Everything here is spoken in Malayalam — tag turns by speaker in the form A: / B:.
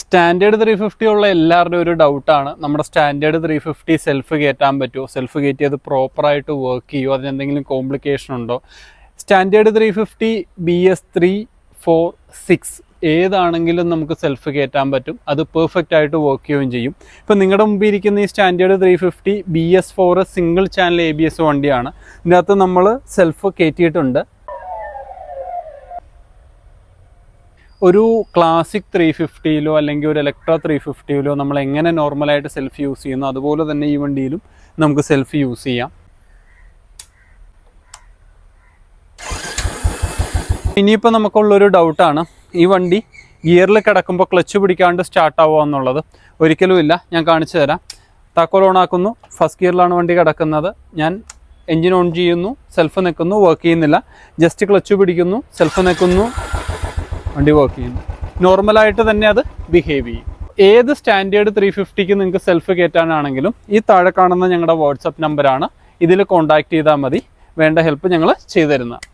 A: സ്റ്റാൻഡേർഡ് 350 ഉള്ള എല്ലാവരുടെയും ഒരു ഡൗട്ടാണ്, നമ്മുടെ സ്റ്റാൻഡേർഡ് 350 സെൽഫ് കയറ്റാൻ പറ്റുമോ, സെൽഫ് കയറ്റി അത് പ്രോപ്പറായിട്ട് വർക്ക് ചെയ്യുമോ, അതിനെന്തെങ്കിലും കോംപ്ലിക്കേഷൻ ഉണ്ടോ? സ്റ്റാൻഡേർഡ് 350 BS3, 4, 6 ഏതാണെങ്കിലും നമുക്ക് സെൽഫ് കയറ്റാൻ പറ്റും. അത് പെർഫെക്റ്റ് ആയിട്ട് വർക്ക് ചെയ്യുകയും ചെയ്യും. ഇപ്പം നിങ്ങളുടെ മുമ്പിൽ ഇരിക്കുന്ന ഈ standard 350 BS4 single channel ABS വണ്ടിയാണ്. ഇതിനകത്ത് നമ്മൾ സെൽഫ് കയറ്റിയിട്ടുണ്ട്. ഒരു ക്ലാസിക് 350 അല്ലെങ്കിൽ ഒരു ഇലക്ട്ര 350 നമ്മൾ എങ്ങനെ നോർമലായിട്ട് സെൽഫ് യൂസ് ചെയ്യുന്നു അതുപോലെ തന്നെ ഈ വണ്ടിയിലും നമുക്ക് സെൽഫ് യൂസ് ചെയ്യാം. ഇനിയിപ്പോൾ നമുക്കുള്ളൊരു ഡൗട്ടാണ്, ഈ വണ്ടി ഗിയറിൽ കിടക്കുമ്പോൾ ക്ലച്ച് പിടിക്കാണ്ട് സ്റ്റാർട്ടാവുക എന്നുള്ളത്. ഒരിക്കലും ഇല്ല, ഞാൻ കാണിച്ചു തരാം. താക്കോൽ ഓൺ ആക്കുന്നു, ഫസ്റ്റ് ഗിയറിലാണ് വണ്ടി കിടക്കുന്നത്. ഞാൻ എൻജിൻ ഓൺ ചെയ്യുന്നു, സെൽഫ് നിൽക്കുന്നു, വർക്ക് ചെയ്യുന്നില്ല. ജസ്റ്റ് ക്ലച്ച് പിടിക്കുന്നു, സെൽഫ് നിൽക്കുന്നു, വണ്ടി വർക്ക് ചെയ്യുന്നു. നോർമലായിട്ട് തന്നെ അത് ബിഹേവ് ചെയ്യും. ഏത് സ്റ്റാൻഡേർഡ് 350ക്ക് നിങ്ങൾക്ക് സെൽഫ് കയറ്റാനാണെങ്കിലും ഈ താഴെ കാണുന്ന ഞങ്ങളുടെ വാട്സപ്പ് നമ്പറാണ്, ഇതിൽ കോൺടാക്ട് ചെയ്താൽ മതി. വേണ്ട ഹെൽപ്പ് ഞങ്ങൾ ചെയ്തു തരുന്നതാണ്.